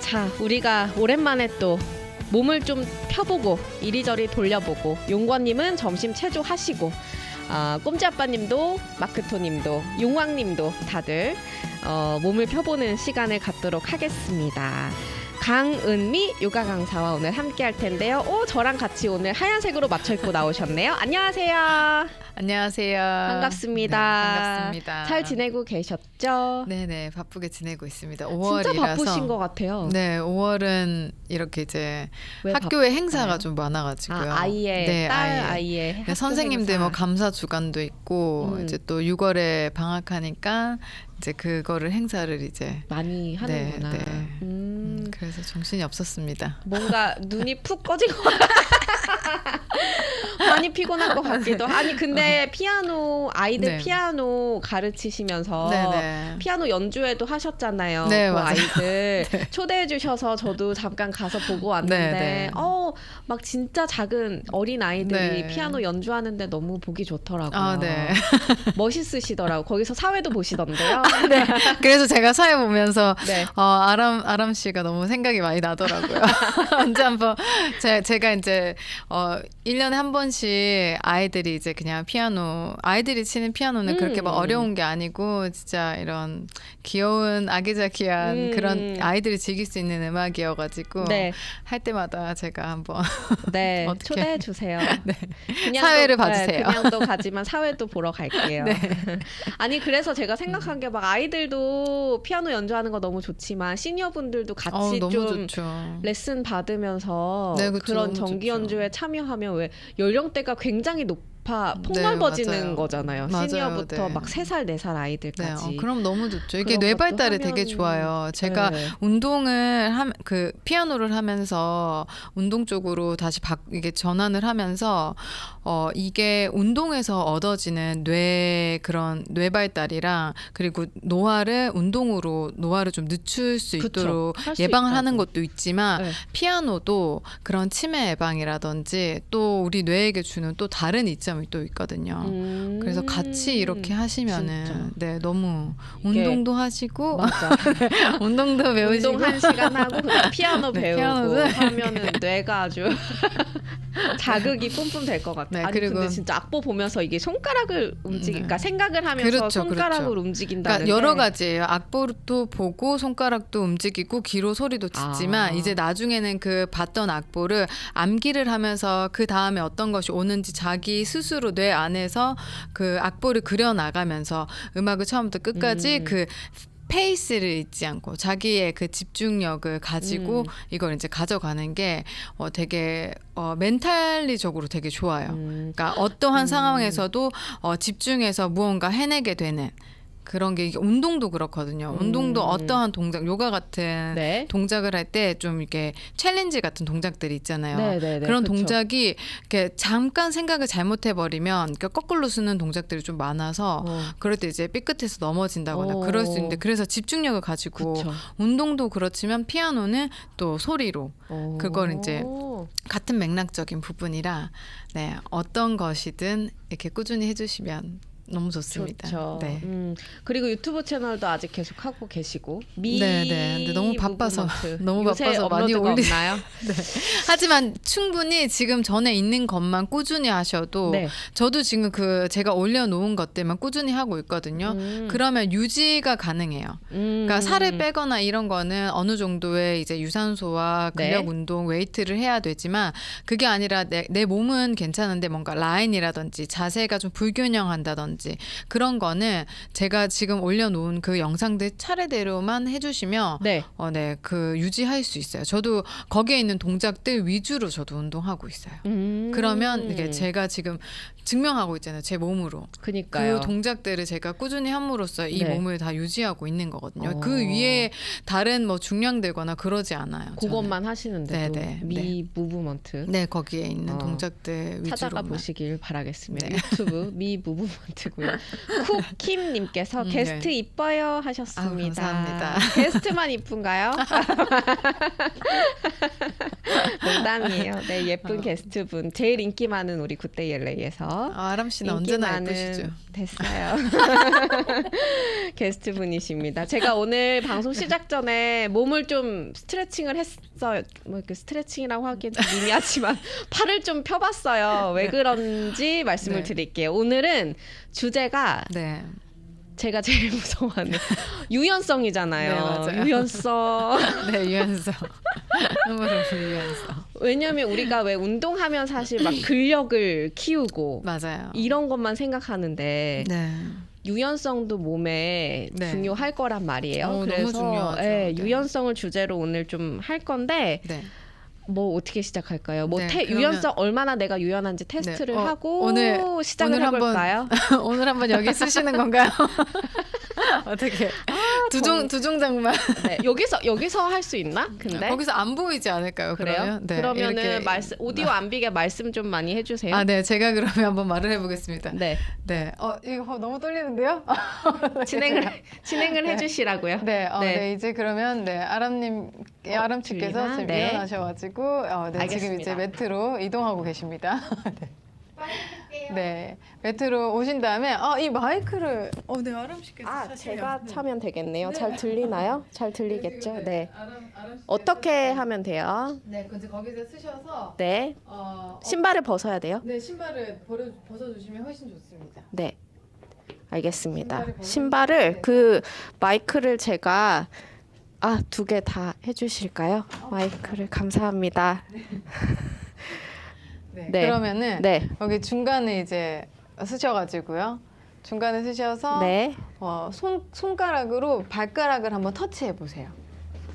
자, 우리가 오랜만에 또 몸을 좀 펴보고 이리저리 돌려보고 용권님은 점심 체조하시고 꼼지아빠님도 마크토님도 용왕님도 다들 몸을 펴보는 시간을 갖도록 하겠습니다. 강은미 요가 강사와 오늘 함께 할 텐데요. 저랑 같이 오늘 하얀색으로 맞춰 입고 나오셨네요. 안녕하세요. 안녕하세요. 반갑습니다. 네, 반갑습니다. 잘 지내고 계셨죠? 네네, 바쁘게 지내고 있습니다. 5월이라서 진짜 바쁘신 것 같아요. 네, 5월은 이렇게 이제 왜 학교에 행사가 바빠요? 좀 많아가지고요. 아이의 네, 아이의 네, 학교 선생님들 행사. 뭐 감사 주간도 있고 이제 또 6월에 방학하니까 이제 그거를 행사를 이제 많이 하는구나. 네, 네. 그래서 정신이 없었습니다. 뭔가 눈이 푹 꺼진 것 많이 피곤한 것 같기도. 아니 근데 피아노 아이들 네. 피아노 가르치시면서 네네. 피아노 연주회도 하셨잖아요. 네, 그 맞아요. 아이들 네. 초대해 주셔서 저도 잠깐 가서 보고 왔는데 네, 네. 막 진짜 작은 어린 아이들이 네. 피아노 연주하는데 너무 보기 좋더라고요. 아, 네. 멋있으시더라고. 거기서 사회도 보시던데요. 네. 그래서 제가 사회 보면서 네. 아람 씨가 너무 생각이 많이 나더라고요. 언제 한번 제가 이제 1년에 한 번씩 아이들이 이제 그냥 아이들이 치는 피아노는 그렇게 막 어려운 게 아니고 진짜 이런 귀여운 아기자기한 그런 아이들이 즐길 수 있는 음악이어가지고 네. 할 때마다 제가 한번 네, 어떻게. 초대해 주세요. 네. 그냥 사회를 또, 봐주세요. 네, 그냥도 가지만 사회도 보러 갈게요. 네. 아니 그래서 제가 생각한 게 막 아이들도 피아노 연주하는 거 너무 좋지만 시니어분들도 같이 너무 좀 좋죠. 레슨 받으면서 네, 그쵸, 그런 너무 정기 좋죠. 연주에 참여하면 왜 연령대가 굉장히 폭넓어지는 맞아요. 거잖아요. 맞아요. 시니어부터 네. 막 3살, 4살 네, 아이들까지. 그럼 너무 좋죠. 이게 그런 뇌 것도 발달에 되게 하면- 좋아요. 제가 네. 운동을 피아노를 하면서 운동 쪽으로 다시 이게 전환을 하면서 이게 운동에서 얻어지는 그런 뇌 발달이랑 그리고 노화를 좀 늦출 수 그쵸. 있도록 할수 예방을 있다고. 하는 것도 있지만 네. 피아노도 그런 치매 예방이라든지 또 우리 뇌에게 주는 또 다른 이점이 또 있거든요. 그래서 같이 이렇게 하시면은 진짜. 네, 너무 이게- 운동도 하시고 맞아. 운동도 배우시고 운동 1시간 하고 그다음 피아노 네, 배우고 피아노도 하면은 뇌가 아주 자극이 뿜뿜 될 것 같아요. 네, 아니 그리고- 근데 진짜 악보 보면서 이게 손가락을 그러니까 생각을 하면서 그렇죠, 손가락을 그렇죠. 움직인다는 그러니까 여러 게 가지예요. 악보도 보고 손가락도 움직이고 귀로 소리도 듣지만 이제 나중에는 그 봤던 악보를 암기를 하면서 그 다음에 어떤 것이 오는지 자기 스스로 뇌 안에서 그 악보를 그려 나가면서 음악을 처음부터 끝까지 그 페이스를 잊지 않고 자기의 그 집중력을 가지고 이걸 이제 가져가는 게 되게 멘탈리적으로 되게 좋아요. 그러니까 어떠한 상황에서도 집중해서 무언가 해내게 되는 그런 게 이게 운동도 그렇거든요. 운동도 어떠한 동작, 요가 같은 네. 동작을 할 때 좀 이렇게 챌린지 같은 동작들이 있잖아요. 네, 네, 네, 그런 그쵸. 동작이 이렇게 잠깐 생각을 잘못해버리면 그러니까 거꾸로 쓰는 동작들이 좀 많아서 그럴 때 이제 삐끗해서 넘어진다거나 그럴 수 있는데 그래서 집중력을 가지고 그쵸. 운동도 그렇지만 피아노는 또 소리로 그걸 이제 같은 맥락적인 부분이라 네, 어떤 것이든 이렇게 꾸준히 해주시면 너무 좋습니다. 좋죠. 네. 그리고 유튜브 채널도 아직 계속 하고 계시고 미 네. 근데 너무 바빠서 무브먼트. 너무 요새 바빠서 많이 업로드가 올리- 없나요? 네. 하지만 충분히 지금 전에 있는 것만 꾸준히 하셔도 네. 저도 지금 제가 올려놓은 것들만 꾸준히 하고 있거든요. 그러면 유지가 가능해요. 그러니까 살을 빼거나 이런 거는 어느 정도의 이제 유산소와 근력 네. 운동, 웨이트를 해야 되지만 그게 아니라 내 몸은 괜찮은데 뭔가 라인이라든지 자세가 좀 불균형한다든지 그런 거는 제가 지금 올려놓은 그 영상들 차례대로만 해주시면 네. 그 유지할 수 있어요. 저도 거기에 있는 동작들 위주로 저도 운동하고 있어요. 그러면 이게 제가 지금 증명하고 있잖아요. 제 몸으로. 그니까요. 그 동작들을 제가 꾸준히 함으로써 이 네. 몸을 다 유지하고 있는 거거든요. 그 위에 다른 뭐 중량들거나 그러지 않아요. 그것만 하시는데도 네, 네, 미 무브먼트 네, 거기에 있는 동작들 위주로만. 찾아가 보시길 바라겠습니다. 네. 유튜브 미 무브먼트고요. 쿡킴님께서 게스트 네. 이뻐요 하셨습니다. 아우, 감사합니다. 게스트만 이쁜가요? 농담이에요. 네, 예쁜 게스트분. 제일 인기 많은 우리 굿데이 LA에서. 아람 씨는 인기 언제나 많은- 예쁘시죠. 됐어요. 게스트 분이십니다. 제가 오늘 방송 시작 전에 몸을 좀 스트레칭을 했어요. 뭐 이렇게 스트레칭이라고 하기엔 좀 미미하지만 팔을 좀 펴봤어요. 왜 그런지 말씀을 네. 드릴게요. 오늘은 주제가 네. 제가 제일 무서워하는 유연성이잖아요. 네, 맞아요. 유연성. 네, 유연성. 흐물흐물 유연성. 왜냐면 우리가 왜 운동하면 사실 막 근력을 키우고 맞아요. 이런 것만 생각하는데 네. 유연성도 몸에 네. 중요할 거란 말이에요. 너무 그래서 중요하죠. 예, 네. 유연성을 주제로 오늘 좀 할 건데 네. 뭐 어떻게 시작할까요? 뭐 네, 그러면- 유연성 얼마나 내가 유연한지 테스트를 네. 하고 오늘- 시작을 오늘 한번 해볼까요? 오늘 한번 여기 쓰시는 건가요? 어떻게 두 종장만 네, 여기서 할 수 있나? 근데 거기서 안 보이지 않을까요? 그래요? 그러면 네, 그러면은 이렇게- 말씀 오디오 안 비게 말씀 좀 많이 해주세요. 아, 네, 제가 그러면 한번 말을 해보겠습니다. 네, 네, 이거 너무 떨리는데요? 진행을 네. 해주시라고요. 네, 네. 네, 이제 그러면 네, 아람님께서 들리나? 지금 네. 일어나셔가지고 네, 지금 알겠습니다. 이제 매트로 이동하고 계십니다. 네, 매트로 오신 다음에 이 마이크를 네, 아람씨께서 차시면. 제가 네. 차면 되겠네요. 잘 들리나요? 잘 들리겠죠? 지금 네. 아람 어떻게 하면 돼요? 네, 이제 거기서 쓰셔서 네. 어, 신발을 벗어야 돼요? 네, 신발을 벗어주시면 훨씬 좋습니다. 네. 알겠습니다. 신발을 벗어야 신발을 되는데. 그 마이크를 제가 두 개 다 해주실까요? 마이크를 감사합니다. 네, 네. 그러면은 네. 여기 중간에 이제 쓰셔가지고요. 중간에 쓰셔서 네. 손가락으로 발가락을 한번 터치해 보세요.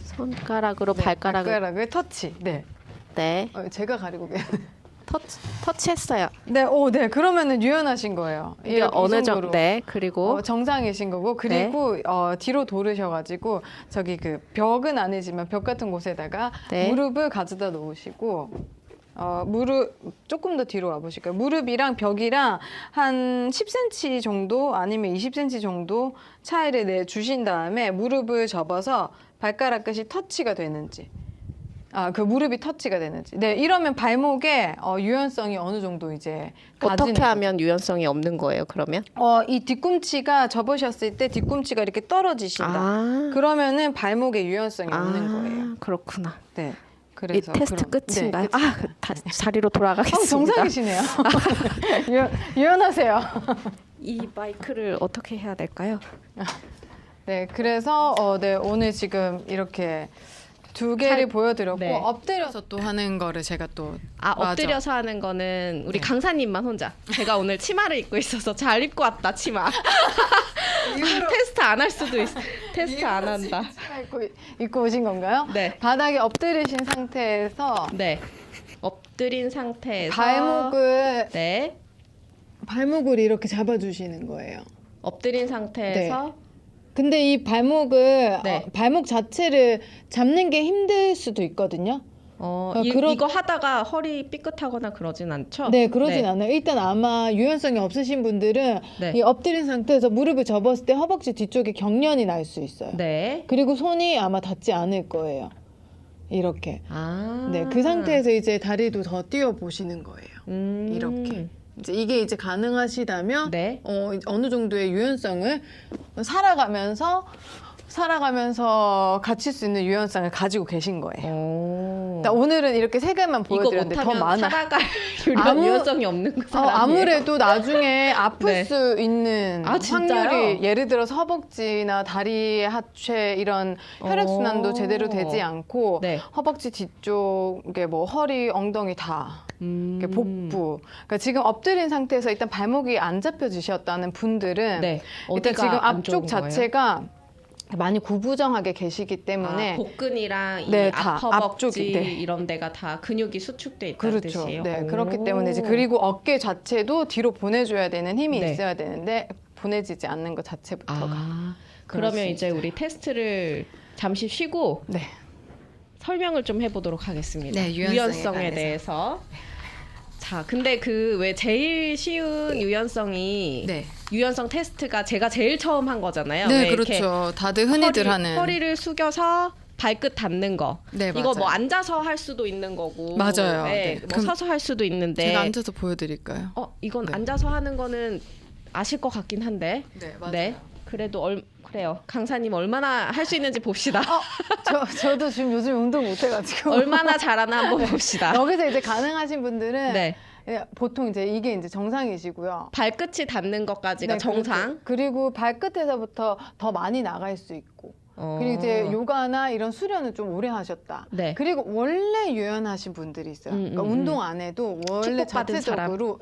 손가락으로 네, 발가락을 발가락을 터치. 네. 네. 제가 가리고 계세요. 터치했어요. 네, 네. 그러면은 유연하신 거예요. 이게 이렇게 이 어느 정도로. 정도? 네. 그리고 정상이신 거고 그리고 뒤로 돌으셔가지고 저기 그 벽은 아니지만 벽 같은 곳에다가 네. 무릎을 가져다 놓으시고 무릎 조금 더 뒤로 와보실까요? 무릎이랑 벽이랑 한 10cm 정도 아니면 20cm 정도 차이를 내 주신 다음에 무릎을 접어서 발가락 끝이 터치가 되는지. 그 무릎이 터치가 되는지. 네, 이러면 발목에 유연성이 어느 정도 이제 가지는 어떻게 하면 유연성이 없는 거예요? 그러면? 이 뒤꿈치가 접으셨을 때 뒤꿈치가 이렇게 떨어지신다. 그 그러면은 발목에 유연성이 없는 거예요. 그렇구나. 네. 이 그래서 테스트 그럼- 끝인가요? 네, 자리로 돌아가겠습니다. 정상이시네요. 유연하세요. 이 마이크를 어떻게 해야 될까요? 네, 그래서 네, 오늘 지금 이렇게 두 개를 보여드렸고 네. 엎드려서 또 하는 거를 제가 또 맞아. 엎드려서 하는 거는 우리 네. 강사님만 혼자. 제가 오늘 치마를 입고 있어서 잘 입고 왔다 치마. 테스트 안 할 수도 있어. 테스트 안 한다. 입고 오신 건가요? 네. 바닥에 엎드리신 상태에서 네. 엎드린 상태에서 발목을 이렇게 잡아주시는 거예요. 엎드린 상태에서 근데 이 발목을 네. 발목 자체를 잡는 게 힘들 수도 있거든요. 이거 하다가 허리 삐끗하거나 그러진 않죠? 네, 그러진 않아요. 일단 아마 유연성이 없으신 분들은 네. 이 엎드린 상태에서 무릎을 접었을 때 허벅지 뒤쪽에 경련이 날 수 있어요. 네. 그리고 손이 아마 닿지 않을 거예요. 이렇게. 네, 그 상태에서 이제 다리도 더 띄워 보시는 거예요. 이렇게. 이제 이게 이제 가능하시다면 네. 어느 정도의 유연성을 살아가면서 갖출 수 있는 유연성을 가지고 계신 거예요. 그러니까 오늘은 이렇게 세 개만 이거 보여드렸는데 더 못하면 많아. 살아갈 아무- 유연성이 없는 사람이에요. 아무래도 나중에 아플 네. 수 있는 진짜요? 확률이 예를 들어서 허벅지나 다리, 하체 이런 혈액순환도 제대로 되지 않고 네. 허벅지 뒤쪽에 뭐 허리, 엉덩이 다 이렇게 복부. 그러니까 지금 엎드린 상태에서 일단 발목이 안 잡혀지셨다는 분들은 네. 일단 어디가 지금 안 좋은 앞쪽 거예요? 자체가 많이 구부정하게 계시기 때문에 복근이랑 이 네, 다 앞허벅지 앞쪽이, 네. 이런 데가 다 근육이 수축돼 있다는 그렇죠. 뜻이에요. 네, 오. 그렇기 때문에 이제 그리고 어깨 자체도 뒤로 보내줘야 되는 힘이 네. 있어야 되는데 보내지지 않는 것 자체부터가. 그러면 수 이제 있어요. 우리 테스트를 잠시 쉬고 네. 설명을 좀 해보도록 하겠습니다. 네, 유연성에 대해서. 자, 근데 그 왜 제일 쉬운 유연성이 네. 유연성 테스트가 제가 제일 처음 한 거잖아요. 네, 왜 이렇게 그렇죠. 다들 흔히들 하는. 허리를 숙여서 발끝 닿는 거. 네, 이거 맞아요. 뭐 앉아서 할 수도 있는 거고. 맞아요. 네, 네. 뭐 그럼 서서 할 수도 있는데. 제가 앉아서 보여드릴까요? 이건 네. 앉아서 하는 거는 아실 것 같긴 한데. 네, 맞아요. 네. 그래도 그래요. 강사님 얼마나 할 수 있는지 봅시다. 저도 지금 요즘 운동 못 해가지고 얼마나 잘하나 한번 봅시다. 여기서 이제 가능하신 분들은 네. 보통 이제 이게 이제 정상이시고요. 발끝이 닿는 것까지가 네, 정상. 그리고 발끝에서부터 더 많이 나갈 수 있고. 그리고 이제 요가나 이런 수련을 좀 오래 하셨다. 네. 그리고 원래 유연하신 분들이 있어요. 그러니까 운동 안 해도 원래 축복받은 자체적으로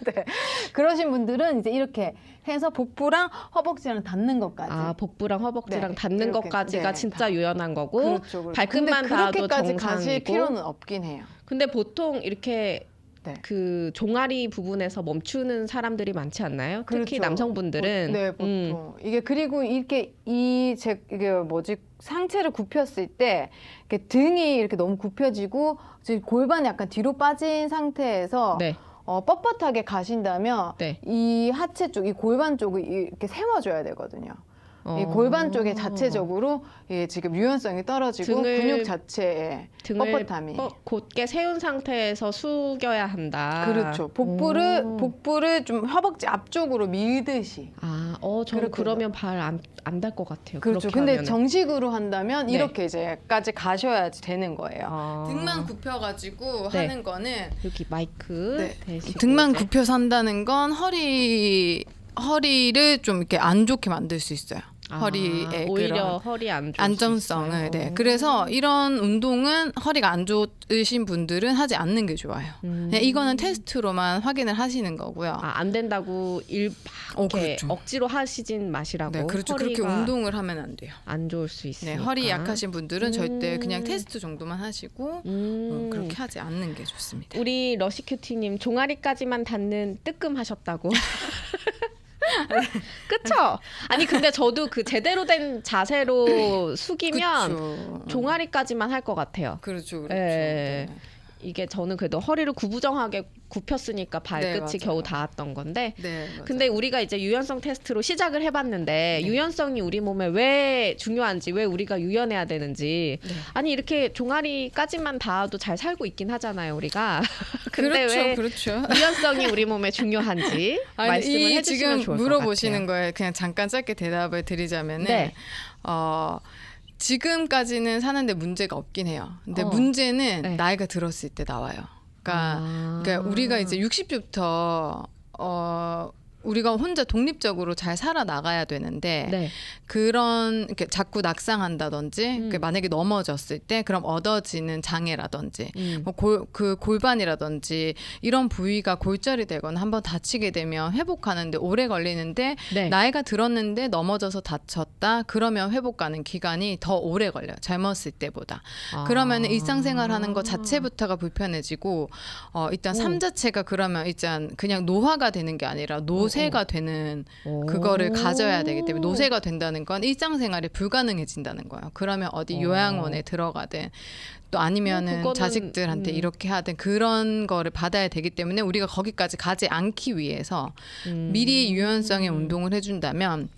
네. 그러신 분들은 이제 이렇게 해서 복부랑 허벅지랑 닿는 것까지. 복부랑 허벅지랑 네, 닿는 이렇게, 것까지가 네, 진짜 다. 유연한 거고 그렇죠. 발끝만 근데 닿아도 그렇게까지 가실 정상이고. 필요는 없긴 해요. 근데 보통 이렇게 네. 그 종아리 부분에서 멈추는 사람들이 많지 않나요? 특히 그렇죠. 남성분들은. 네, 보통. 이게 그리고 이렇게 이게 뭐지 상체를 굽혔을 때 이렇게 등이 이렇게 너무 굽혀지고 지금 골반이 약간 뒤로 빠진 상태에서 네. 뻣뻣하게 가신다면 네. 이 하체 쪽, 이 골반 쪽을 이렇게 세워줘야 되거든요. 이 어. 골반 쪽에 자체적으로 지금 유연성이 떨어지고 등을- 근육 자체에 등을 뻣뻣함이. 곧게 세운 상태에서 숙여야 한다. 그렇죠. 복부를 좀 허벅지 앞쪽으로 밀듯이. 저는 그렇게 그러면 발 안 달 것 같아요. 그렇죠. 그렇게 근데 하면은. 정식으로 한다면 네. 이렇게 이제까지 가셔야지 되는 거예요. 등만 굽혀가지고 네. 하는 거는 여기 마이크 네. 대시고 등만 이제. 굽혀서 한다는 건 허리를 좀 이렇게 안 좋게 만들 수 있어요. 허리에 오히려 그런 허리 안 좋을 안정성을. 수 있어요. 네. 그래서 이런 운동은 허리가 안 좋으신 분들은 하지 않는 게 좋아요. 그냥 이거는 테스트로만 확인을 하시는 거고요. 안 된다고 이렇게 그렇죠. 억지로 하시진 마시라고. 네, 그렇죠. 그렇게 허리가 운동을 하면 안 돼요. 안 좋을 수 네, 있으니까. 허리 약하신 분들은 절대 그냥 테스트 정도만 하시고 그렇게 하지 않는 게 좋습니다. 우리 러시큐티님 종아리까지만 닿는 뜨끔하셨다고. 그쵸? 아니 근데 저도 그 제대로 된 자세로 숙이면 그렇죠. 종아리까지만 할 것 같아요. 그렇죠, 그렇죠. 예. 네. 이게 저는 그래도 허리를 구부정하게 굽혔으니까 발끝이 맞아요. 겨우 닿았던 건데. 네, 맞아요. 근데 우리가 이제 유연성 테스트로 시작을 해봤는데 네. 유연성이 우리 몸에 왜 중요한지, 왜 우리가 유연해야 되는지. 네. 아니 이렇게 종아리까지만 닿아도 잘 살고 있긴 하잖아요, 우리가. 근데 그렇죠, 왜 그렇죠. 유연성이 우리 몸에 중요한지 말씀을 이 해주시면 지금 좋을 것 물어보시는 같아요. 거에 그냥 잠깐 짧게 대답을 드리자면은 네. 지금까지는 사는데 문제가 없긴 해요. 근데 어. 문제는 네. 나이가 들었을 때 나와요. 그러니까 우리가 이제 60부터 우리가 혼자 독립적으로 잘 살아 나가야 되는데 네. 그런 이렇게 자꾸 낙상한다든지 음. 만약에 넘어졌을 때 그럼 얻어지는 장애라든지 음. 뭐 그 골반이라든지 이런 부위가 골절이 되거나 한번 다치게 되면 회복하는데 오래 걸리는데 네. 나이가 들었는데 넘어져서 다쳤다 그러면 회복 가는 기간이 더 오래 걸려요. 젊었을 때보다. 그러면 일상생활하는 것 자체부터가 불편해지고 일단 삶 자체가 그러면 일단 그냥 노화가 되는 게 아니라 노쇠가 되는 그거를 가져야 되기 때문에 노쇠가 된다는 건 일상생활이 불가능해진다는 거예요. 그러면 어디 요양원에 들어가든 또 아니면은 그거는, 자식들한테 이렇게 하든 그런 거를 받아야 되기 때문에 우리가 거기까지 가지 않기 위해서 미리 유연성의 운동을 해준다면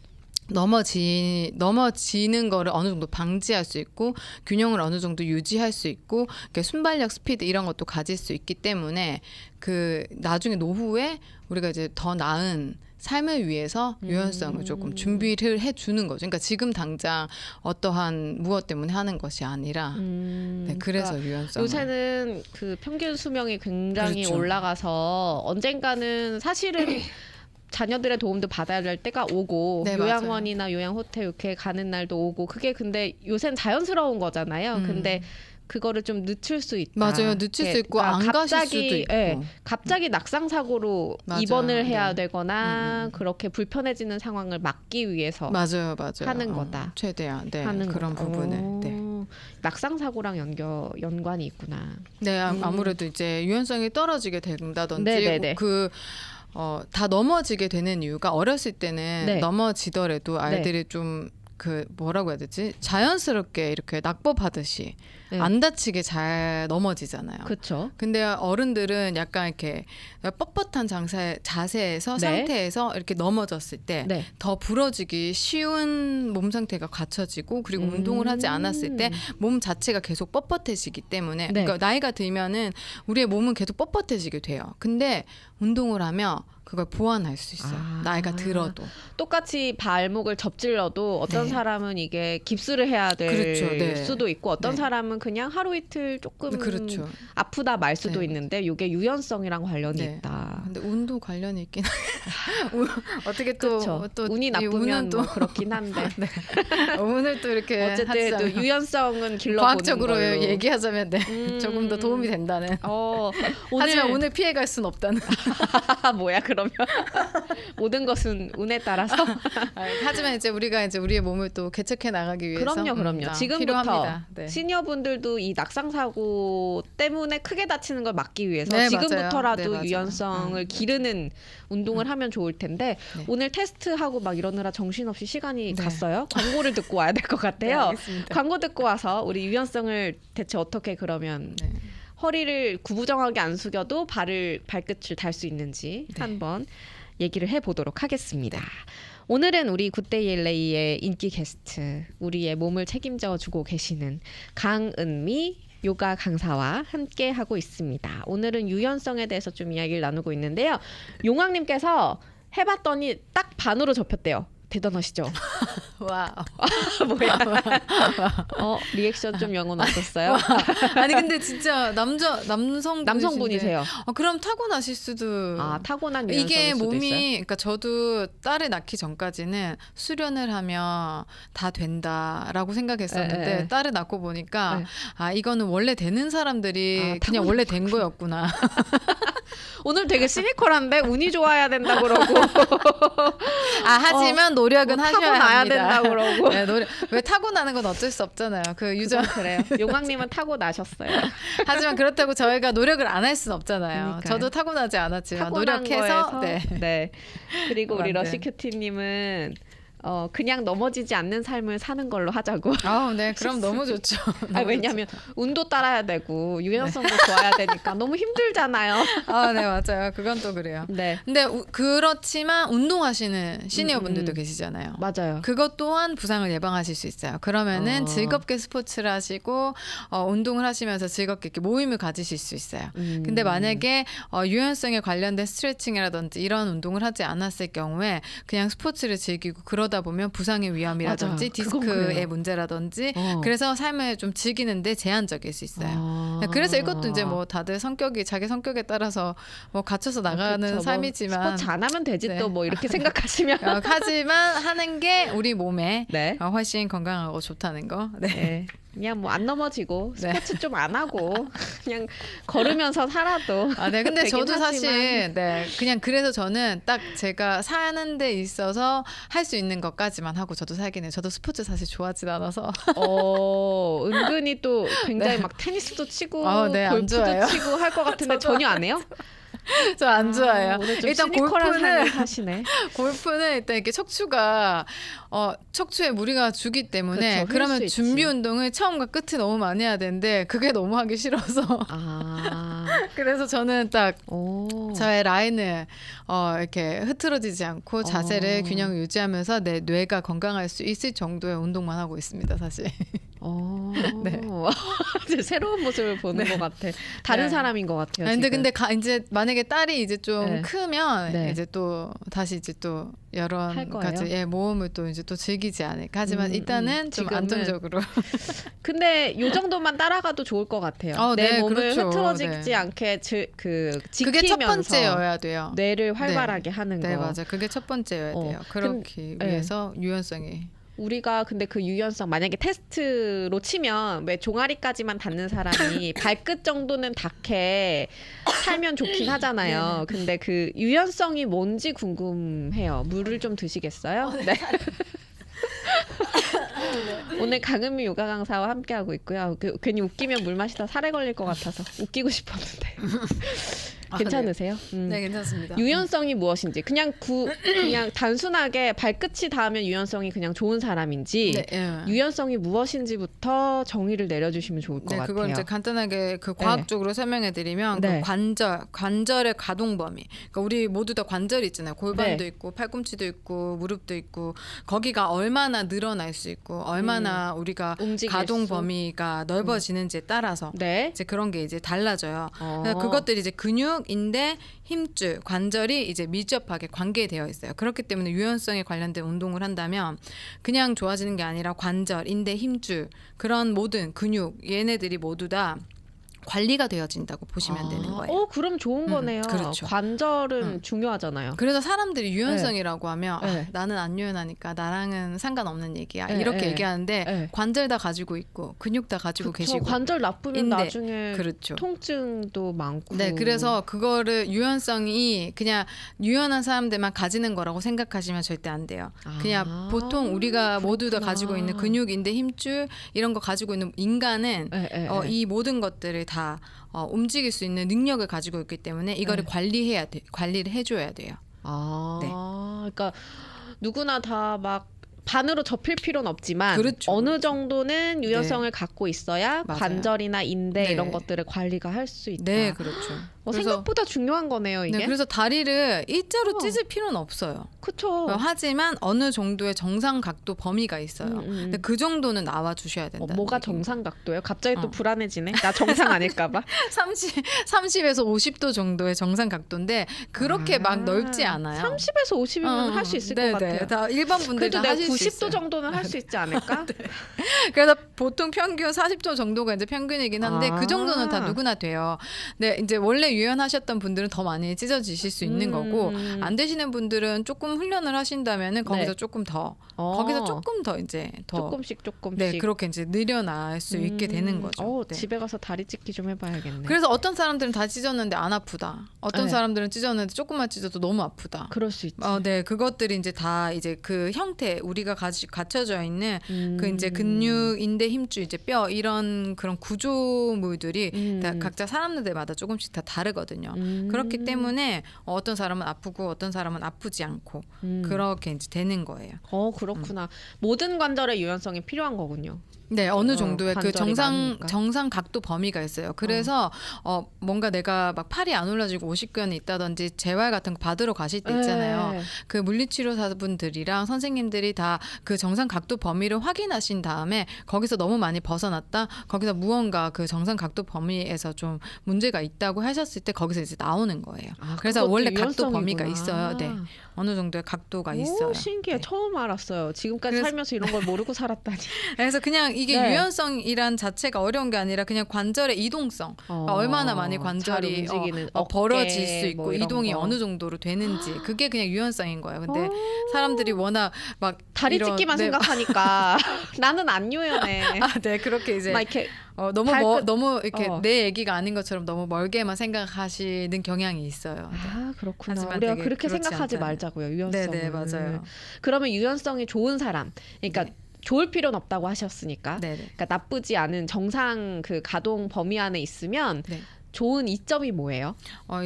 넘어지는 거를 어느 정도 방지할 수 있고 균형을 어느 정도 유지할 수 있고 순발력, 스피드 이런 것도 가질 수 있기 때문에 그 나중에 노후에 우리가 이제 더 나은 삶을 위해서 유연성을 조금 준비를 해주는 거죠. 그러니까 지금 당장 어떠한 무엇 때문에 하는 것이 아니라 네, 그래서 그러니까 유연성. 요새는 그 평균 수명이 굉장히 그렇죠. 올라가서 언젠가는 사실은 자녀들의 도움도 받아야 될 때가 오고 네, 요양원이나 요양호텔 이렇게 가는 날도 오고 그게 근데 요새는 자연스러운 거잖아요. 근데 그거를 좀 늦출 수 있다. 맞아요. 늦출 수 있고 안 가실 수도 있고. 갑자기 낙상 사고로 맞아요. 입원을 해야 네. 되거나 그렇게 불편해지는 상황을 막기 위해서 맞아요. 하는 거다. 최대한 하는 그런 거다. 부분을. 네. 낙상 사고랑 연관이 있구나. 네, 아무래도 이제 유연성이 떨어지게 된다든지 네네네. 다 넘어지게 되는 이유가 어렸을 때는 네. 넘어지더라도 아이들이 좀 그 뭐라고 해야 되지? 자연스럽게 이렇게 낙법하듯이 네. 안 다치게 잘 넘어지잖아요. 그렇죠. 근데 어른들은 약간 이렇게 뻣뻣한 자세에서 네. 상태에서 이렇게 넘어졌을 때 네. 더 부러지기 쉬운 몸 상태가 갖춰지고 그리고 운동을 하지 않았을 때 몸 자체가 계속 뻣뻣해지기 때문에 네. 그러니까 나이가 들면은 우리의 몸은 계속 뻣뻣해지게 돼요. 근데 운동을 하면 그걸 보완할 수 있어요. 아. 나이가 들어도. 똑같이 발목을 접질러도 어떤 네. 사람은 이게 깁스를 해야 될 그렇죠. 네. 수도 있고 어떤 네. 사람은 그냥 하루 이틀 조금 그렇죠. 아프다 말 수도 네. 있는데 이게 유연성이랑 관련이 네. 있다. 근데 운도 관련이 있긴 어떻게 또, 그렇죠. 또 운이 이 나쁘면 운은 또 뭐 그렇긴 한데 오늘 또 이렇게 어쨌든 또 하자면 유연성은 길러보는 과학적으로 걸로. 얘기하자면 네. 조금 더 도움이 된다는. 하지만 오늘 피해갈 순 없다는. 뭐야 그러면 모든 것은 운에 따라서 하지만 이제 우리가 이제 우리의 몸을 또 개척해 나가기 위해서 그럼요. 지금부터 필요합니다. 네. 시니어분들도 이 낙상 사고 때문에 크게 다치는 걸 막기 위해서 네, 지금부터라도 맞아요. 네, 맞아요. 유연성을 기르는 운동을 하면 좋을 텐데 네. 오늘 테스트하고 막 이러느라 정신없이 시간이 네. 갔어요. 광고를 듣고 와야 될 것 네, 같아요. 알겠습니다. 광고 듣고 와서 우리 유연성을 대체 어떻게 그러면 네. 허리를 구부정하게 안 숙여도 발끝을 달 수 있는지 네. 한번 얘기를 해보도록 하겠습니다. 오늘은 우리 굿데이 LA의 인기 게스트, 우리의 몸을 책임져 주고 계시는 강은미 요가 강사와 함께 하고 있습니다. 오늘은 유연성에 대해서 좀 이야기를 나누고 있는데요. 용왕님께서 해봤더니 딱 반으로 접혔대요. 대단하시죠? 와. 뭐야? 리액션 좀 영혼 없었어요? 아니 근데 진짜 남성분이세요. 그럼 타고나실 수도. 타고난 이게 유연성일 수도 몸이 있어요? 그러니까 저도 딸을 낳기 전까지는 수련을 하면 다 된다라고 생각했었는데 네. 딸을 낳고 보니까 네. 이거는 원래 되는 사람들이 그냥 원래 된 거였구나. 오늘 되게 시니컬한데 운이 좋아야 된다 그러고 하지만 노력은 하셔야 타고나야 합니다. 된다 그러고 네, 왜 타고나는 건 어쩔 수 없잖아요. 그 유전. 그래요. 용왕님은 타고나셨어요. 하지만 그렇다고 저희가 노력을 안 할 수는 없잖아요. 그러니까요. 저도 타고나지 않았지만 타고난 노력해서. 거에서, 네. 그리고 우리 안 돼. 러시큐티님은 그냥 넘어지지 않는 삶을 사는 걸로 하자고. 네, 그럼 너무 좋죠. 왜냐하면 운도 따라야 되고 유연성도 좋아야 되니까 너무 힘들잖아요. 네, 맞아요. 그건 또 그래요. 네, 근데 그렇지만 운동하시는 시니어분들도 계시잖아요. 맞아요. 그것 또한 부상을 예방하실 수 있어요. 그러면은 즐겁게 스포츠를 하시고 운동을 하시면서 즐겁게 이렇게 모임을 가지실 수 있어요. 근데 만약에 유연성에 관련된 스트레칭이라든지 이런 운동을 하지 않았을 경우에 그냥 스포츠를 즐기고 그러다 보면 부상의 위험이라든지 맞아. 그건 디스크의 그래요. 문제라든지 그래서 삶을 좀 즐기는데 제한적일 수 있어요. 아. 그래서 이것도 이제 뭐 다들 자기 성격에 따라서 뭐 갖춰서 나가는 그쵸. 삶이지만 스포츠 안 하면 되지 네. 또 뭐 이렇게 생각하시면 하지만 하는 게 우리 몸에 네. 훨씬 건강하고 좋다는 거. 네. 네. 그냥 뭐 안 넘어지고 네. 스포츠 좀 안 하고 그냥 걸으면서 살아도 네. 근데 되긴 저도 하지만. 사실 그냥 그래서 저는 딱 제가 사는 데 있어서 할 수 있는 것까지만 하고 저도 살긴 해요. 저도 스포츠 사실 좋아하진 않아서. 은근히 또 굉장히 막 테니스도 치고 네, 안 골프도 좋아해요. 치고 할 것 같은데 전혀 안 해요? 저 안 좋아해요. 오늘 좀 일단 시니컬한 삶을 사시네. 골프는 일단 이렇게 척추가 척추에 무리가 주기 때문에 그쵸, 그러면 흘 수 준비 있지. 운동을 처음과 끝에 너무 많이 해야 되는데 그게 너무 하기 싫어서 그래서 저는 딱 저의 라인을 이렇게 흐트러지지 않고 자세를 균형 유지하면서 내 뇌가 건강할 수 있을 정도의 운동만 하고 있습니다, 사실. 네. 새로운 모습을 보는 것 같아. 다른 네. 사람인 것 같아요. 근데 지금. 이제 만약에 딸이 이제 좀 네. 크면 네. 이제 또 다시 이제 또 여러 할 거예요? 가지 모험을 또 이제 또 즐기지 않을까. 하지만 일단은 좀 지금은 안정적으로. 근데 요 정도만 따라가도 좋을 것 같아요. 내 네, 몸을 그렇죠. 흐트러지지 네. 않게 지키면서 그게 첫 번째여야 돼요. 뇌를 활발하게 하는 거. 네, 맞아. 그게 첫 번째여야 돼요. 그렇기 위해서 유연성이. 우리가 근데 그 유연성 만약에 테스트로 치면 왜 종아리까지만 닿는 사람이 발끝 정도는 닿게 살면 좋긴 하잖아요. 근데 그 유연성이 뭔지 궁금해요. 물을 좀 드시겠어요? 네. 오늘 강은미 요가 강사와 함께하고 있고요. 괜히 웃기면 물 마시다 살에 걸릴 것 같아서 웃기고 싶었는데. 괜찮으세요? 네, 괜찮습니다. 유연성이 무엇인지 그냥 단순하게 발끝이 닿으면 유연성이 그냥 좋은 사람인지 네, 예. 유연성이 무엇인지부터 정의를 내려주시면 좋을 것 네, 같아요. 그걸 이제 간단하게 그 과학적으로 설명해드리면 네. 그 관절의 가동 범위. 그러니까 우리 모두 다 관절이 있잖아요. 골반도 네. 있고 팔꿈치도 있고 무릎도 있고 거기가 얼마나 늘어날 수 있고 얼마나 우리가 움직일 가동 수. 범위가 넓어지는지에 따라서 네. 이제 그런 게 이제 달라져요. 어. 그래서 그것들이 이제 근육, 인대, 힘줄, 관절이 이제 밀접하게 관계되어 있어요. 그렇기 때문에 유연성에 관련된 운동을 한다면 그냥 좋아지는 게 아니라 관절, 인대, 힘줄 그런 모든 근육 얘네들이 모두 다 관리가 되어진다고 보시면 되는 거예요. 그럼 좋은 거네요. 그렇죠. 관절은 중요하잖아요. 그래서 사람들이 유연성이라고 하면 네. 나는 안 유연하니까 나랑은 상관없는 얘기야 네, 이렇게 네. 얘기하는데 네. 관절 다 가지고 있고 근육 다 가지고 그쵸, 계시고 관절 나쁘면 인대. 나중에 그렇죠. 통증도 많고. 네, 그래서 그거를 유연성이 그냥 유연한 사람들만 가지는 거라고 생각하시면 절대 안 돼요. 그냥 보통 우리가 모두 다 그렇구나. 가지고 있는 근육, 인대, 힘줄 이런 거 가지고 있는 인간은 네, 네, 네. 이 모든 것들을 다 움직일 수 있는 능력을 가지고 있기 때문에 이거를 네. 관리를 해줘야 돼요. 네. 그러니까 누구나 다 막 반으로 접힐 필요는 없지만 그렇죠. 어느 정도는 유연성을 갖고 있어야 맞아요. 관절이나 인대 네. 이런 것들을 관리가 할 수 있다. 네, 그렇죠. 생각보다 중요한 거네요, 이게. 네, 그래서 다리를 일자로 어. 찢을 필요는 없어요. 그쵸. 하지만 어느 정도의 정상 각도 범위가 있어요. 근데 그 정도는 나와 주셔야 된다. 뭐가 정상 각도예요? 갑자기 또 어. 불안해지네. 나 정상 아닐까봐. 30에서 50도 정도의 정상 각도인데 그렇게 막 넓지 않아요. 30에서 50이면 할 수 있을 것 같아요. 다 일반 분들이 그래도 다 내가 하실 수 90도 있어요. 정도는 할 수 있지 않을까? 그래서 보통 평균 40도 정도가 이제 평균이긴 한데 아. 그 정도는 다 누구나 돼요. 네, 이제 원래 유연하셨던 분들은 더 많이 찢어지실 수 있는 거고 안 되시는 분들은 조금 훈련을 하신다면은 거기서 네. 조금 더 어. 거기서 조금 더 이제 더 조금씩 네, 그렇게 이제 늘려날 수 있게 되는 거죠. 네. 집에 가서 다리 찢기 좀 해봐야겠네. 그래서 어떤 사람들은 다 찢었는데 안 아프다. 어떤 네. 사람들은 찢었는데 조금만 찢어도 너무 아프다. 그럴 수 있지. 네, 그것들이 이제 다 이제 그 형태 우리가 갖춰져 있는 그 이제 근육, 인대, 힘줄, 이제 뼈 이런 그런 구조물들이 다 각자 사람들마다 조금씩 다 다르거든요. 그렇기 때문에 어떤 사람은 아프고 어떤 사람은 아프지 않고 그렇게 이제 되는 거예요. 그렇구나. 모든 관절의 유연성이 필요한 거군요. 네, 어느 정도의 그 관절이 많으니까. 정상 각도 범위가 있어요. 그래서 뭔가 내가 막 팔이 안 올라지고 오십견이 있다든지 재활 같은 거 받으러 가실 때 있잖아요. 네. 그 물리치료사분들이랑 선생님들이 다 그 정상 각도 범위를 확인하신 다음에 거기서 너무 많이 벗어났다. 거기서 무언가 그 정상 각도 범위에서 좀 문제가 있다고 하셨을 때 거기서 이제 나오는 거예요. 그래서 그것도 원래 각도 유연성이구나. 범위가 있어요. 네, 어느 정도의 각도가 있어요. 신기해. 네. 처음 알았어요. 지금까지 그래서- 살면서 이런 걸 모르고 살았다니. 그래서 그냥 이게 네. 유연성이란 자체가 어려운 게 아니라 그냥 관절의 이동성. 그러니까 얼마나 많이 잘 관절이 움직이는 벌어질 어깨 수 있고 뭐 이런 이동이 거. 어느 정도로 되는지 그게 그냥 유연성인 거예요. 근데 사람들이 워낙 막 다리 이런- 찢기만 네, 생각하니까 나는 안 유연해. 네, 그렇게 이제 막 이렇게 너무 발끝- 너무 이렇게 어. 내 얘기가 아닌 것처럼 너무 멀게만 생각하시는 경향이 있어요. 네. 그렇구나. 하지만 우리가 되게 그렇게 그렇지 생각하지 않다는. 말자고요. 유연성을. 네, 맞아요. 그러면 유연성이 좋은 사람, 그러니까 네. 좋을 필요는 없다고 하셨으니까, 네, 네. 그러니까 나쁘지 않은 정상 그 가동 범위 안에 있으면 네. 좋은 이점이 뭐예요?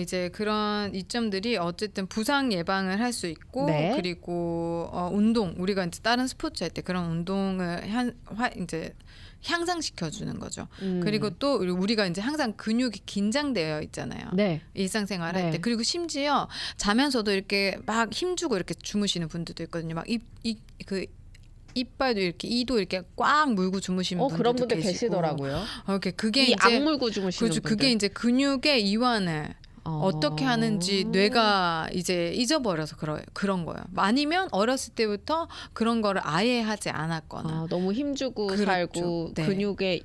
이제 그런 이점들이 어쨌든 부상 예방을 할 수 있고 네. 그리고 운동 우리가 이제 다른 스포츠 할 때 그런 운동을 이제 향상시켜 주는 거죠. 그리고 또 우리가 이제 항상 근육이 긴장되어 있잖아요. 네. 일상생활 할 네. 때. 그리고 심지어 자면서도 이렇게 막 힘주고 이렇게 주무시는 분들도 있거든요. 막 이빨도 이렇게 이도 이렇게 꽉 물고 주무시는 분들도 그런 분들 계시고. 계시더라고요. 이렇게 그게 이 이제 악물고 주무시는 그렇죠. 분들. 그게 이제 근육의 이완을 어떻게 하는지 뇌가 이제 잊어버려서 그런 거예요. 아니면 어렸을 때부터 그런 거를 아예 하지 않았거나. 너무 힘주고 그렇죠. 살고 네. 근육에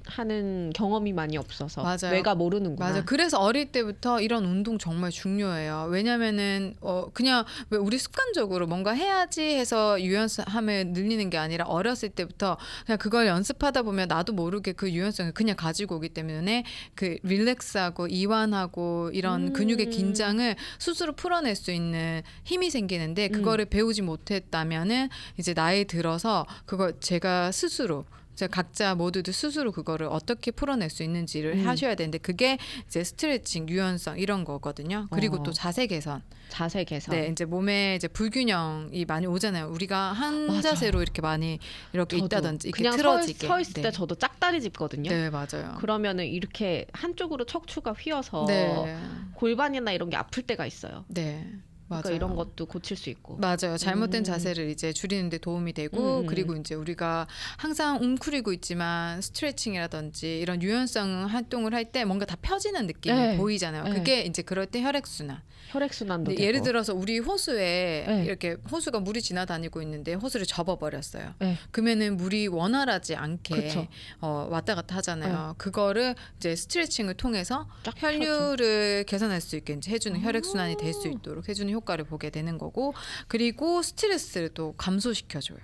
하는 경험이 많이 없어서 맞아요. 뇌가 모르는구나. 맞아. 그래서 어릴 때부터 이런 운동 정말 중요해요. 왜냐면은 그냥 왜 우리 습관적으로 뭔가 해야지 해서 유연함을 늘리는 게 아니라 어렸을 때부터 그냥 그걸 연습하다 보면 나도 모르게 그 유연성을 그냥 가지고 오기 때문에 그 릴렉스하고 이완하고 이런 근육의 긴장을 스스로 풀어낼 수 있는 힘이 생기는데 그거를 배우지 못했다면은 이제 나이 들어서 그걸 제가 스스로 이제 각자 모두들 스스로 그거를 어떻게 풀어낼 수 있는지를 하셔야 되는데 그게 이제 스트레칭, 유연성 이런 거거든요. 그리고 또 자세 개선. 자세 개선. 네, 이제 몸에 이제 불균형이 많이 오잖아요. 우리가 한 맞아요. 자세로 이렇게 많이 이렇게 저도 있다든지 이렇게 그냥 틀어지게. 서 있을 네. 때 저도 짝다리 짚거든요. 네, 맞아요. 그러면은 이렇게 한쪽으로 척추가 휘어서 네, 골반이나 이런 게 아플 때가 있어요. 네, 맞아요. 그러니까 이런 것도 고칠 수 있고. 맞아요. 잘못된 음. 자세를 이제 줄이는 데 도움이 되고 음. 그리고 이제 우리가 항상 웅크리고 있지만 스트레칭이라든지 이런 유연성 활동을 할 때 뭔가 다 펴지는 느낌이 네. 보이잖아요. 네. 그게 이제 그럴 때 혈액순환. 혈액순환도 근데 되고. 예를 들어서 우리 호수에 네. 이렇게 호수가 물이 지나다니고 있는데 호수를 접어버렸어요. 네. 그러면은 물이 원활하지 않게 그쵸. 왔다 갔다 하잖아요. 그거를 이제 스트레칭을 통해서 쫙 혈류를 개선할 수 있게 이제 해주는 아. 혈액순환이 될 수 있도록 해주는 효과를 보게 되는 거고 그리고 스트레스를 또 감소시켜줘요.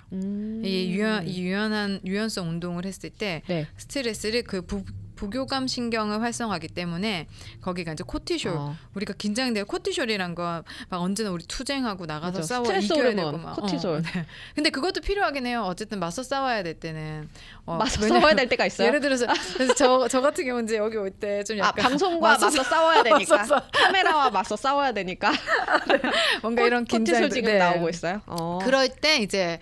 이 유연한 유연성 운동을 했을 때 네. 스트레스를 그 부교감 신경을 활성화하기 때문에 거기가 이제 코티솔 우리가 긴장돼요. 코티솔이란 거 막 언제나 우리 투쟁하고 나가서 맞아. 싸워 스트레스 이겨야 호르몬, 되고 막 코티솔. 네. 근데 그것도 필요하긴 해요. 어쨌든 맞서 싸워야 될 때는 맞서 왜냐면 싸워야 될 때가 있어요. 예를 들어서 그래서 저 같은 경우는 이제 여기 올 때 좀 약간 방송과 맞서 싸워야 되니까 맞서 카메라와 맞서 싸워야 되니까 뭔가 이런 긴장 코티솔 지금 나오고 있어요. 그럴 때 이제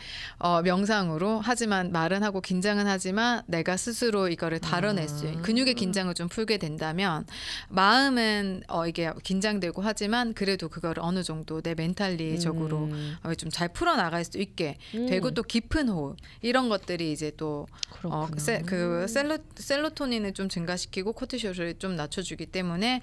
명상으로 하지만 말은 하고 긴장은 하지만 내가 스스로 이거를 다뤄낼 수 있는 근육의 긴장을 좀 풀게 된다면 마음은 이게 긴장되고 하지만 그래도 그거를 어느 정도 내 멘탈리적으로 좀 잘 풀어나갈 수 있게 되고 또 깊은 호흡 이런 것들이 이제 또 그 셀로토닌을 좀 증가시키고 코티솔을 좀 낮춰주기 때문에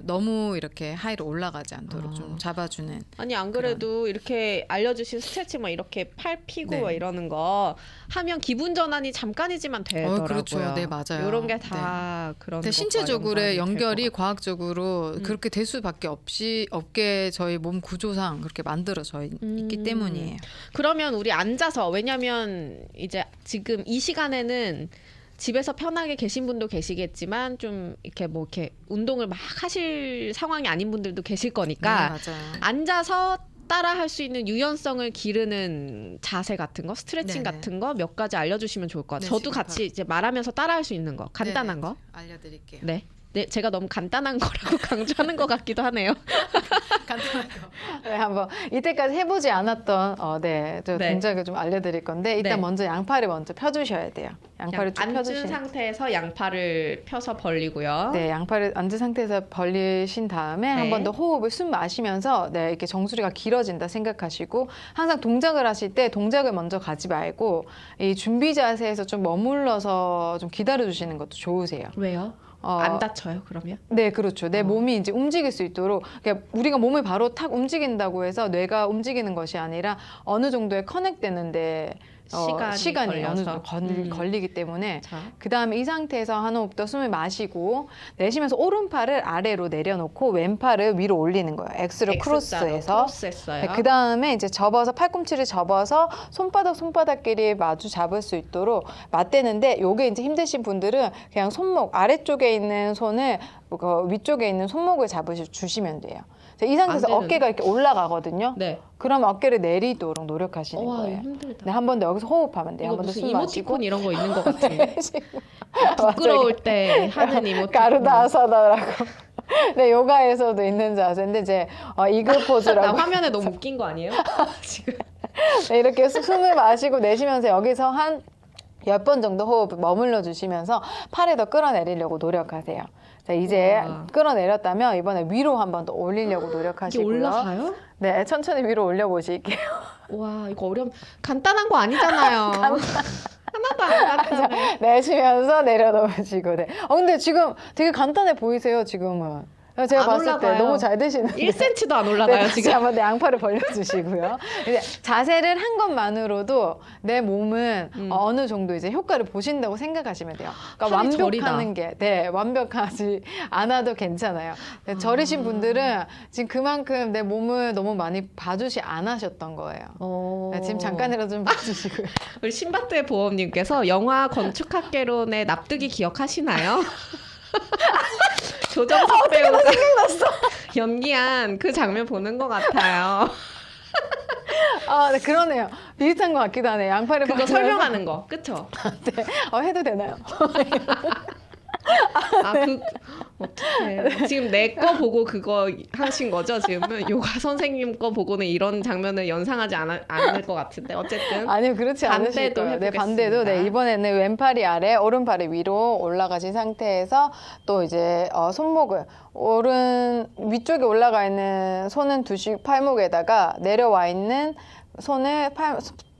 너무 이렇게 하이로 올라가지 않도록 좀 잡아주는. 아니 안 그래도 이렇게 알려주신 스트레칭 막 이렇게 팔 피고 네. 막 이러는 거 하면 기분 전환이 잠깐이지만 되더라고요. 그렇죠. 네, 맞아요. 이런 게 다 그런. 근데 것과 신체적으로의 연관이 될 연결이 것 과학적으로 그렇게 될 수밖에 없게 저희 몸 구조상 그렇게 만들어져 있기 때문이에요. 그러면 우리 앉아서 왜냐면 이제 지금 이 시간에는 집에서 편하게 계신 분도 계시겠지만 좀 이렇게 뭐 이렇게 운동을 막 하실 상황이 아닌 분들도 계실 거니까 맞아요. 앉아서 따라 할 수 있는 유연성을 기르는 자세 같은 거, 스트레칭 네네. 같은 거 몇 가지 알려주시면 좋을 것 같아요. 네, 저도 지금 같이 이제 말하면서 따라 할 수 있는 거, 간단한 거. 알려드릴게요. 네. 네, 제가 너무 간단한 거라고 강조하는 것 같기도 하네요. 간단한 거. 네, 한번 이때까지 해보지 않았던 저 네. 동작을 좀 알려드릴 건데 일단 네. 먼저 양팔을 먼저 펴주셔야 돼요. 양팔을 쭉 앉은 펴주신 상태에서 양팔을 펴서 벌리고요. 네, 양팔을 앉은 상태에서 벌리신 다음에 네. 한 번 더 호흡을 숨 마시면서 이렇게 정수리가 길어진다 생각하시고 항상 동작을 하실 때 동작을 먼저 가지 말고 이 준비 자세에서 좀 머물러서 좀 기다려 주시는 것도 좋으세요. 왜요? 안 다쳐요, 그러면? 네, 그렇죠. 내 몸이 이제 움직일 수 있도록 그러니까 우리가 몸을 바로 탁 움직인다고 해서 뇌가 움직이는 것이 아니라 어느 정도에 커넥되는데 시간이 어느 정도 걸리기 때문에 자. 그 다음에 이 상태에서 한 호흡 더 숨을 마시고 내쉬면서 오른팔을 아래로 내려놓고 왼팔을 위로 올리는 거예요. X로 크로스해서. 크로스했어요. 그 다음에 이제 접어서 팔꿈치를 접어서 손바닥끼리 마주 잡을 수 있도록 맞대는데 요게 이제 힘드신 분들은 그냥 손목 아래쪽에 있는 손을 위쪽에 있는 손목을 주시면 돼요. 이 상태에서 안 되는데? 어깨가 이렇게 올라가거든요. 네. 그럼 어깨를 내리도록 노력하시는 와, 거예요. 힘들다. 네, 한 번 더 여기서 호흡하면 돼요. 이거 한 번 더 무슨 숨 마시고. 이모티콘 이런 거 있는 것 같아. 네, 부끄러울 때 하는 이모티콘. 가르다 아사다라고. 네, 요가에서도 있는 자세인데 이제 이글 나 포즈라고. 화면에 너무 웃긴 거 아니에요? 지금. 네, 이렇게 숨을 마시고 내쉬면서 여기서 한 10번 정도 호흡 머물러 주시면서 팔을 더 끌어내리려고 노력하세요. 자, 이제 우와. 끌어내렸다면 이번에 위로 한 번 더 올리려고 이게 노력하시고요. 올라가요? 네, 천천히 위로 올려보실게요. 와, 이거 간단한 거 아니잖아요. 하나도 안 간단해. 내쉬면서 내려놓으시고. 네. 근데 지금 되게 간단해 보이세요, 지금은. 제가 안 봤을 때 올라가요. 너무 잘 되시는데. 1cm도 안 올라가요, 다시 지금. 한번 양팔을 벌려주시고요. 이제 자세를 한 것만으로도 내 몸은 어느 정도 이제 효과를 보신다고 생각하시면 돼요. 그러니까 팔이 완벽하는 게, 완벽하지 않아도 괜찮아요. 네, 저리신 분들은 지금 그만큼 내 몸을 너무 많이 봐주시 안 하셨던 거예요. 네, 지금 잠깐이라도 좀 봐주시고요. 우리 신바트의 보험님께서 영화 건축학개론의 납득이 기억하시나요? 조정석 배우가 연기한 그 장면 보는 것 같아요. 네, 그러네요. 비슷한 것 같기도 하네요. 양팔을 그거 벌려서. 설명하는 거, 그쵸? 네. 해도 되나요? 어떡해. 지금 내 거 보고 그거 하신 거죠? 지금은 요가 선생님 거 보고는 이런 장면을 연상하지 않을 것 같은데 어쨌든 아니요, 그렇지 않으실 반대도 거예요. 네, 해보겠습니다. 반대도 이번에는 왼팔이 아래, 오른팔이 위로 올라가신 상태에서 또 이제 손목을 오른 위쪽에 올라가 있는 손은 두시고 팔목에다가 내려와 있는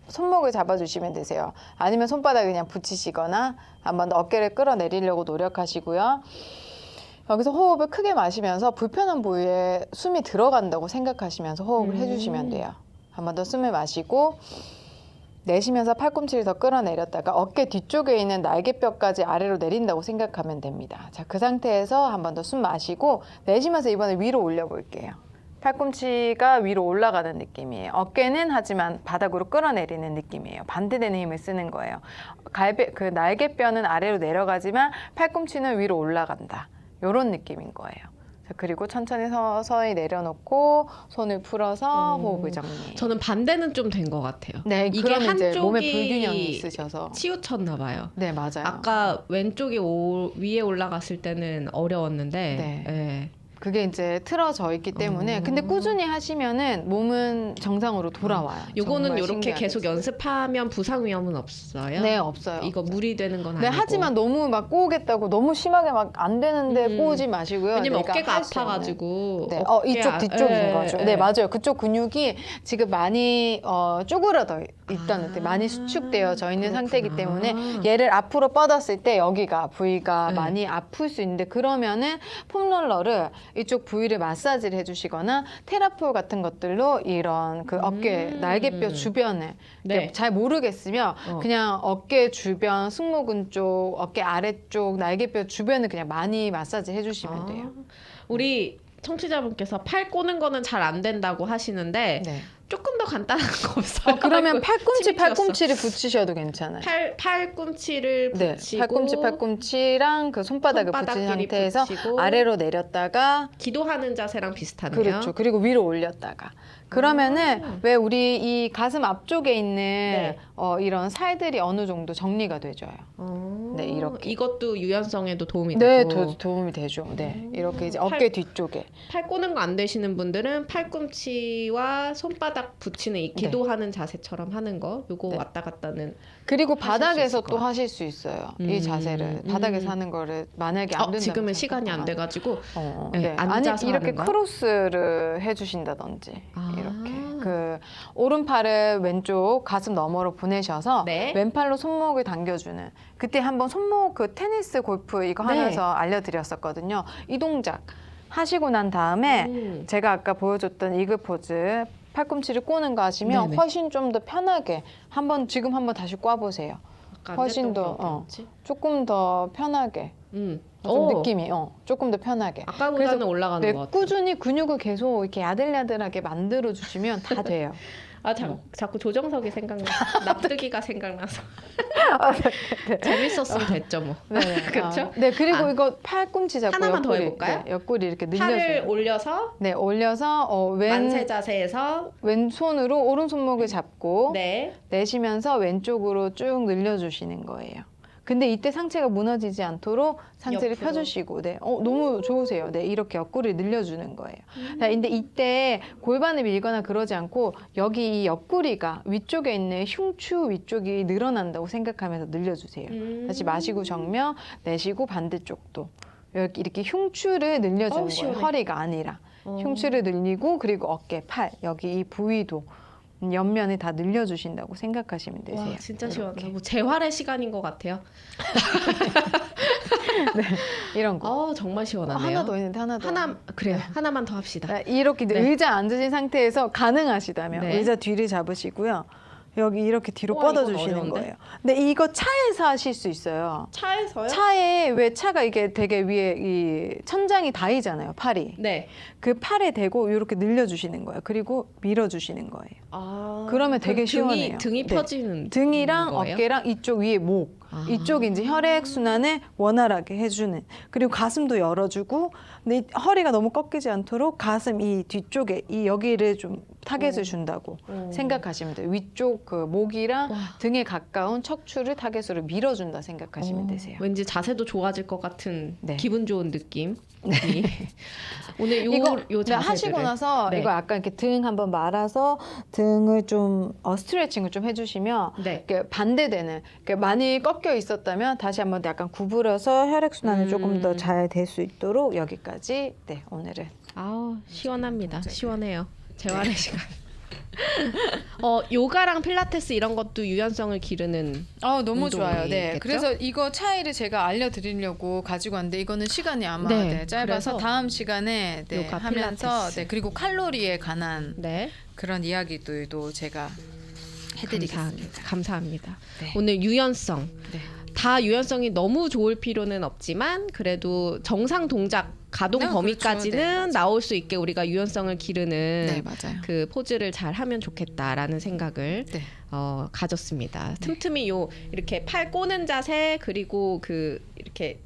손목을 잡아주시면 되세요. 아니면 손바닥에 그냥 붙이시거나 한번 더 어깨를 끌어내리려고 노력하시고요. 여기서 호흡을 크게 마시면서 불편한 부위에 숨이 들어간다고 생각하시면서 호흡을 해주시면 돼요. 한번 더 숨을 마시고 내쉬면서 팔꿈치를 더 끌어내렸다가 어깨 뒤쪽에 있는 날개뼈까지 아래로 내린다고 생각하면 됩니다. 자, 그 상태에서 한번 더 숨 마시고 내쉬면서 이번에 위로 올려볼게요. 팔꿈치가 위로 올라가는 느낌이에요. 어깨는 하지만 바닥으로 끌어내리는 느낌이에요. 반대되는 힘을 쓰는 거예요. 그 날개뼈는 아래로 내려가지만 팔꿈치는 위로 올라간다. 이런 느낌인 거예요. 자, 그리고 천천히 서서히 내려놓고 손을 풀어서 호흡을 정리. 저는 반대는 좀 된 것 같아요. 네, 이게 그러면 이제 몸에 한쪽이 불균형이 있으셔서. 치우쳤나 봐요. 네, 맞아요. 아까 왼쪽이 위에 올라갔을 때는 어려웠는데 네. 예. 그게 이제 틀어져 있기 때문에 근데 꾸준히 하시면은 몸은 정상으로 돌아와요. 요거는 정말 이렇게 신기하게. 계속 연습하면 부상 위험은 없어요? 네, 없어요. 이거 무리 되는 건 네, 아니고. 하지만 너무 막 꼬우겠다고 너무 심하게 막 안 되는데 꼬우지 마시고요. 왜냐면 내가 어깨가 할수 있는. 아파가지고. 네, 어깨 이쪽 뒤쪽인 예, 거죠. 예. 네, 맞아요. 그쪽 근육이 지금 많이 쪼그러져 있다는 뜻, 많이 수축되어져 있는 그렇구나. 상태이기 때문에 얘를 앞으로 뻗었을 때 여기가 부위가 네. 많이 아플 수 있는데 그러면은 폼롤러를 이쪽 부위를 마사지를 해주시거나 테라폴 같은 것들로 이런 그 어깨 날개뼈 주변을 네. 잘 모르겠으면 그냥 어깨 주변 승모근 쪽, 어깨 아래쪽 날개뼈 주변을 그냥 많이 마사지 해주시면 돼요. 우리 청취자분께서 팔 꼬는 거는 잘 안 된다고 하시는데 네. 조금 더 간단한 거 없어요? 그러면 침이 튀었어. 팔꿈치를 붙이셔도 괜찮아요. 팔꿈치를 네, 붙이고 팔꿈치랑 그 손바닥을 붙인 손바닥끼리 상태에서 붙이고 아래로 내렸다가 기도하는 자세랑 비슷하네요. 그렇죠. 그리고 위로 올렸다가 그러면은 왜 우리 이 가슴 앞쪽에 있는 네. 이런 살들이 어느 정도 정리가 되져요. 네, 이렇게. 이것도 유연성에도 도움이 네, 되고. 도움이 되죠. 네, 이렇게 이제 어깨 뒤쪽에. 팔 꼬는 거 안 되시는 분들은 팔꿈치와 손바닥 붙이는 이 기도하는 자세처럼 하는 거 요거 네. 왔다 갔다는 그리고 수 바닥에서 있을 것 또 하실 수 있어요. 이 자세를 바닥에서 하는 거를 만약에 안 된다면 지금은 시간이 안 돼가지고 네, 아니 앉아서 이렇게 하는 거? 크로스를 해주신다든지 이렇게 그 오른팔을 왼쪽 가슴 너머로 보내셔서 네. 왼팔로 손목을 당겨주는 그때 한번 손목 그 테니스 골프 이거 네. 하면서 알려드렸었거든요. 이 동작 하시고 난 다음에 제가 아까 보여줬던 이글 포즈 팔꿈치를 꼬는 거 하시면 네네. 훨씬 좀 더 편하게 지금 한번 다시 꽈보세요. 아까 안 훨씬 됐던 더, 게 어디였지? 조금 더 편하게 좀 느낌이 조금 더 편하게 아까보다는 올라가는 네, 것 같아요. 꾸준히 근육을 계속 이렇게 야들야들하게 만들어 주시면 다 돼요. 자꾸 조정석이 생각나. 납득이가 생각나서. 재밌었으면 됐죠 뭐. 네, 그렇죠? 네, 그리고 이거 팔꿈치 잡고 하나만 더 옆구리, 해볼까요? 네, 옆구리 이렇게 팔을 늘려줘요. 올려서 네, 올려서 만세 자세에서 왼손으로 오른손목을 잡고 네. 내쉬면서 왼쪽으로 쭉 늘려주시는 거예요. 근데 이때 상체가 무너지지 않도록 상체를 옆으로. 펴주시고, 네, 너무 좋으세요. 네, 이렇게 옆구리를 늘려주는 거예요. 자, 근데 이때 골반을 밀거나 그러지 않고 여기 이 옆구리가 위쪽에 있는 흉추 위쪽이 늘어난다고 생각하면서 늘려주세요. 다시 마시고 정면, 내쉬고 반대쪽도 이렇게 흉추를 늘려주는 거예요. 시원해. 허리가 아니라 흉추를 늘리고 그리고 어깨, 팔 여기 이 부위도 옆면에 다 늘려주신다고 생각하시면 되세요. 와 진짜 이렇게. 시원해. 뭐 재활의 시간인 것 같아요. 네, 이런 거. 정말 시원하네요. 하나 더 있는데 하나 더. 그래요. 하나만 더 합시다. 네, 이렇게 네. 의자 앉으신 상태에서 가능하시다면 네. 의자 뒤를 잡으시고요. 여기 이렇게 뒤로 우와, 이건 뻗어주시는 어려운데? 거예요. 근데 이거 차에서 하실 수 있어요. 차에서요? 차에 왜 차가 이게 되게 위에 이 천장이 닿이잖아요. 팔이. 네. 그 팔에 대고 이렇게 늘려주시는 거예요. 그리고 밀어주시는 거예요. 그러면 되게 시원해요. 등이 네. 펴지는 등이랑 거예요? 어깨랑 이쪽 위에 목 이쪽이 이제 혈액 순환을 원활하게 해주는 그리고 가슴도 열어주고 근데 이 허리가 너무 꺾이지 않도록 가슴 이 뒤쪽에 이 여기를 좀 타겟을 준다고 생각하시면 돼요. 위쪽 그 목이랑 등에 가까운 척추를 타겟으로 밀어준다 생각하시면 되세요. 왠지 자세도 좋아질 것 같은 네. 기분 좋은 느낌. 오늘 이거 요 자세들을 하시고 나서 네. 이거 약간 이렇게 등 한번 말아서 등을 좀 스트레칭을 좀 해주시면 네. 이렇게 반대되는 그러니까 많이 꺾여 있었다면 다시 한번 약간 구부려서 혈액 순환이 조금 더 잘 될 수 있도록 여기까지 네 오늘은 아우 시원합니다. 시원해요. 재활의 시간. 요가랑 필라테스 이런 것도 유연성을 기르는 너무 좋아요. 네. 운동이겠죠? 그래서 이거 차이를 제가 알려드리려고 가지고 왔는데 이거는 시간이 아마 네. 짧아서 그래서 다음 시간에 요가, 하면서 필라테스. 그리고 칼로리에 관한 네. 그런 이야기들도 제가 해드리겠습니다. 감사합니다. 네. 오늘 유연성. 네. 다 유연성이 너무 좋을 필요는 없지만 그래도 정상 동작 가동 네, 범위까지는 그렇죠. 네, 맞아요. 나올 수 있게 우리가 유연성을 기르는 네, 맞아요. 그 포즈를 잘 하면 좋겠다라는 생각을 네. 가졌습니다. 틈틈이 이렇게 팔 꼬는 자세 그리고 그 이렇게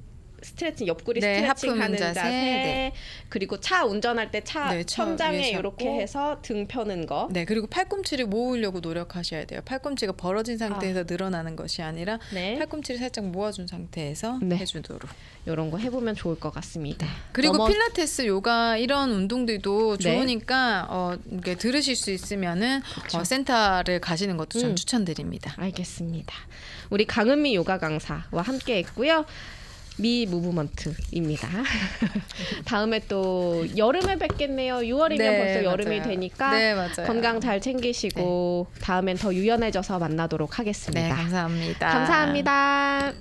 스트레칭 옆구리 네, 스트레칭 하품 하는 자세, 자세, 네. 그리고 차 운전할 때 차 네, 차 천장에 위에 이렇게 잡고. 해서 등 펴는 거. 네, 그리고 팔꿈치를 모으려고 노력하셔야 돼요. 팔꿈치가 벌어진 상태에서 늘어나는 것이 아니라 네. 팔꿈치를 살짝 모아준 상태에서 네. 해주도록. 이런 거 해보면 좋을 것 같습니다. 그리고 넘어- 필라테스, 요가 이런 운동들도 네. 좋으니까 이렇게 들으실 수 있으면은 센터를 가시는 것도 전 추천드립니다. 알겠습니다. 우리 강은미 요가 강사와 함께했고요. 미 무브먼트입니다. 다음에 또 여름에 뵙겠네요. 6월이면 네, 벌써 여름이 맞아요. 되니까 네, 맞아요. 건강 잘 챙기시고 다음엔 더 유연해져서 만나도록 하겠습니다. 네, 감사합니다. 감사합니다.